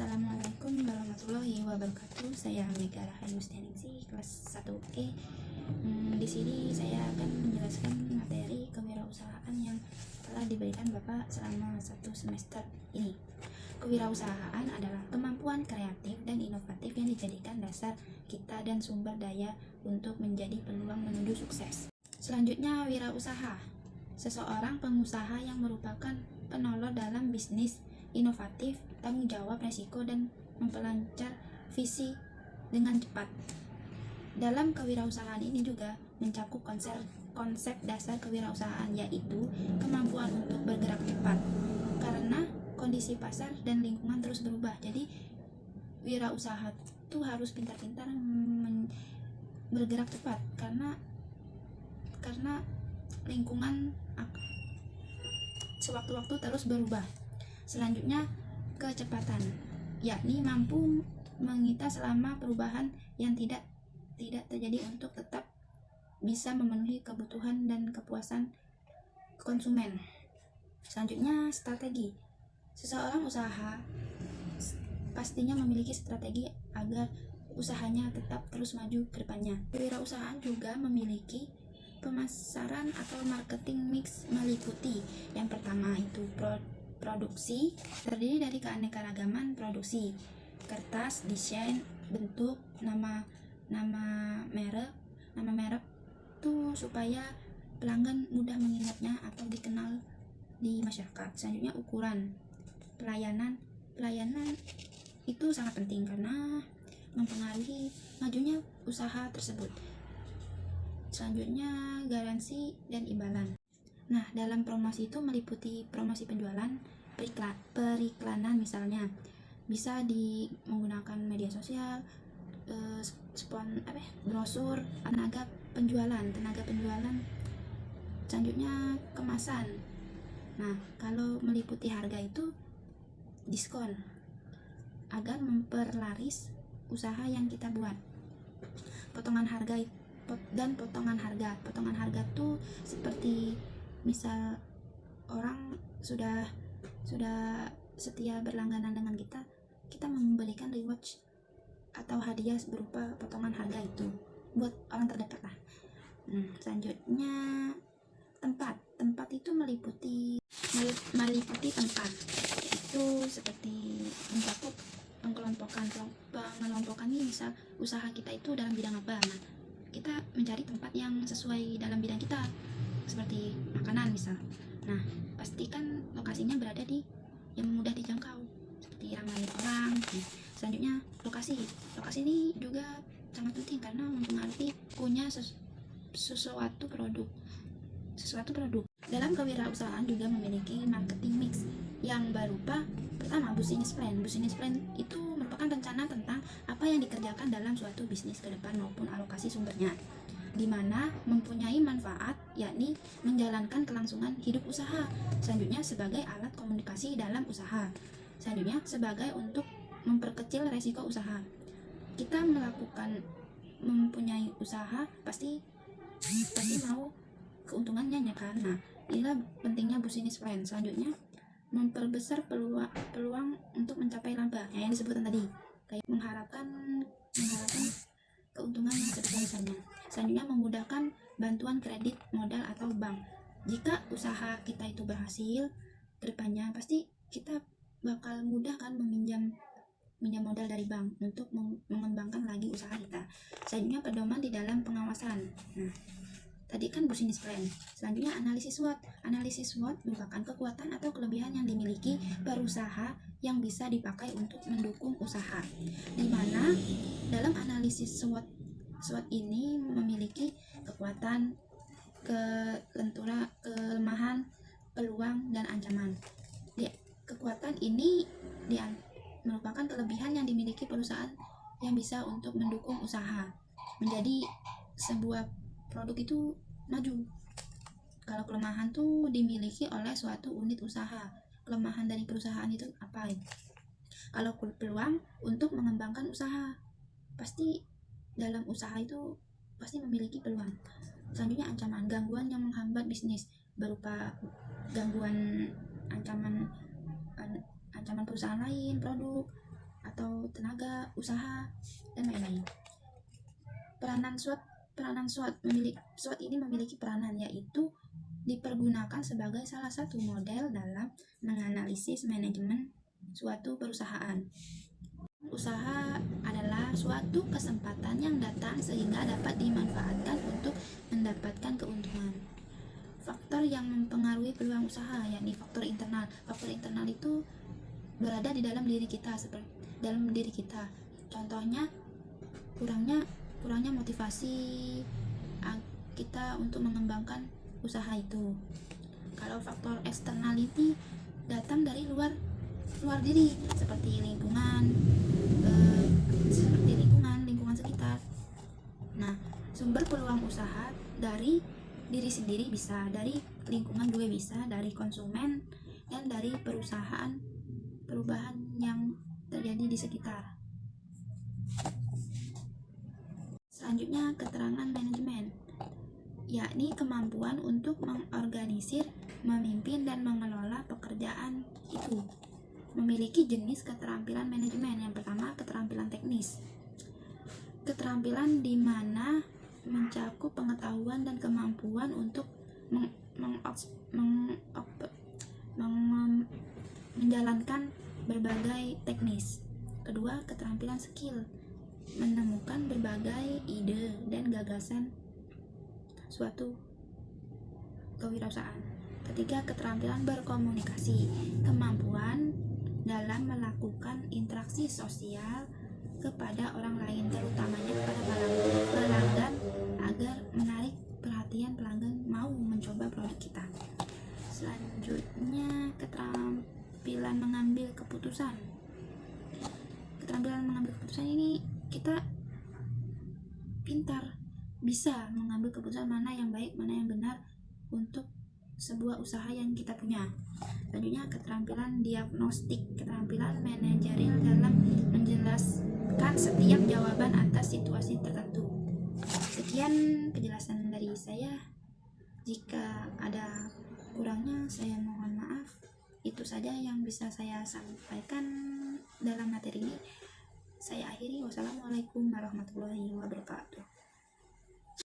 Assalamualaikum warahmatullahi wabarakatuh. Saya Mega Rahayu Steningsi, kelas 1E. Di sini saya akan menjelaskan materi kewirausahaan yang telah diberikan Bapak selama 1 semester ini. Kewirausahaan adalah kemampuan kreatif dan inovatif yang dijadikan dasar kita dan sumber daya untuk menjadi peluang menuju sukses. Selanjutnya, wirausaha. Seseorang pengusaha yang merupakan penolor dalam bisnis, inovatif, tanggung jawab resiko, dan memperlancar visi dengan cepat. Dalam kewirausahaan ini juga mencakup konsep dasar kewirausahaan, yaitu kemampuan untuk bergerak cepat karena kondisi pasar dan lingkungan terus berubah. Jadi wirausaha itu harus pintar-pintar bergerak cepat karena lingkungan sewaktu-waktu terus berubah. Selanjutnya, kecepatan, yakni mampu mengita selama perubahan yang tidak terjadi untuk tetap bisa memenuhi kebutuhan dan kepuasan konsumen. Selanjutnya, strategi. Seseorang usaha pastinya memiliki strategi agar usahanya tetap terus maju ke depannya. Kewirausahaan juga memiliki pemasaran atau marketing mix, meliputi yang pertama itu produksi, terdiri dari keanekaragaman produksi, kertas, desain, bentuk, nama merek tuh supaya pelanggan mudah mengingatnya atau dikenal di masyarakat. Selanjutnya, ukuran. Pelayanan itu sangat penting karena mempengaruhi majunya usaha tersebut. Selanjutnya, garansi dan imbalan. Nah, dalam promosi itu meliputi promosi penjualan, periklanan misalnya, bisa menggunakan media sosial, brosur, tenaga penjualan. Selanjutnya, kemasan. Nah, kalau meliputi harga itu diskon agar memperlaris usaha yang kita buat. Potongan harga tuh seperti misal orang sudah setia berlangganan dengan kita memberikan rewards atau hadiah berupa potongan harga itu buat orang terdekat lah. Selanjutnya, tempat itu meliputi tempat itu seperti mencakup pengelompokan ini, misal usaha kita itu dalam bidang apa. Nah, kita mencari tempat yang sesuai dalam bidang kita, seperti makanan misal. Nah, pastikan lokasinya berada di yang mudah dijangkau, seperti ramai orang. Selanjutnya, lokasi ini juga sangat penting karena mempengaruhi punya sesuatu produk. Dalam kewirausahaan juga memiliki marketing mix yang berupa pertama, business plan. Business plan itu merupakan rencana tentang apa yang dikerjakan dalam suatu bisnis ke depan maupun alokasi sumbernya, di mana mempunyai manfaat, yakni menjalankan kelangsungan hidup usaha. Selanjutnya, sebagai alat komunikasi dalam usaha. Selanjutnya, sebagai untuk memperkecil resiko usaha. Kita mempunyai usaha pasti mau keuntungannya kan. Nah, inilah pentingnya business plan. Selanjutnya, memperbesar peluang untuk mencapai laba yang disebutkan tadi, kayak mengharapkan keuntungan yang sebesar-besarnya. Selanjutnya, memudahkan bantuan kredit modal atau bank. Jika usaha kita itu berhasil, kedepannya pasti kita bakal mudah kan meminjam modal dari bank untuk mengembangkan lagi usaha kita. Selanjutnya, pedoman di dalam pengawasan. Nah, tadi kan business plan. Selanjutnya, analisis SWOT. Analisis SWOT merupakan kekuatan atau kelebihan yang dimiliki perusahaan yang bisa dipakai untuk mendukung usaha, di mana dalam analisis SWOT ini memiliki kekuatan, kelemahan, peluang, dan ancaman. Kekuatan ini merupakan kelebihan yang dimiliki perusahaan yang bisa untuk mendukung usaha menjadi sebuah produk itu maju. Kalau kelemahan tuh dimiliki oleh suatu unit usaha. Kelemahan dari perusahaan itu apa? Kalau peluang untuk mengembangkan usaha, pasti dalam usaha itu pasti memiliki peluang. Selanjutnya, ancaman, gangguan yang menghambat bisnis berupa gangguan ancaman perusahaan lain, produk, atau tenaga, usaha, dan lain-lain. Peranan SWOT ini memiliki peranan, yaitu dipergunakan sebagai salah satu model dalam menganalisis manajemen suatu perusahaan. Usaha adalah suatu kesempatan yang datang sehingga dapat dimanfaatkan untuk mendapatkan keuntungan. Faktor yang mempengaruhi peluang usaha, yakni faktor internal. Faktor internal itu berada di dalam diri kita, Contohnya kurangnya motivasi kita untuk mengembangkan usaha itu. Kalau faktor externality datang dari luar diri, seperti lingkungan sekitar. Nah, sumber peluang usaha dari diri sendiri bisa, dari lingkungan juga bisa, dari konsumen, dan dari perubahan yang terjadi di sekitar. Selanjutnya, keterangan manajemen, yakni kemampuan untuk mengorganisir, memimpin, dan mengelola pekerjaan itu. Memiliki jenis keterampilan manajemen. Yang pertama, keterampilan teknis. Keterampilan di mana mencakup pengetahuan dan kemampuan untuk menjalankan berbagai teknis. Kedua, keterampilan skill, menemukan berbagai ide dan gagasan suatu kewirausahaan. Ketiga, keterampilan berkomunikasi, kemampuan dalam melakukan interaksi sosial kepada orang lain, terutamanya kepada pelanggan, agar menarik perhatian pelanggan mau mencoba produk kita. Selanjutnya, keterampilan mengambil keputusan. Keterampilan mengambil keputusan ini kita pintar, bisa mengambil keputusan mana yang baik, mana yang benar untuk sebuah usaha yang kita punya. Selanjutnya, keterampilan diagnostik, keterampilan manajerial dalam menjelaskan setiap jawaban atas situasi tertentu. Sekian penjelasan dari saya. Jika ada kurangnya, saya mohon maaf. Itu saja yang bisa saya sampaikan dalam materi ini. Saya akhiri. Wassalamualaikum warahmatullahi wabarakatuh.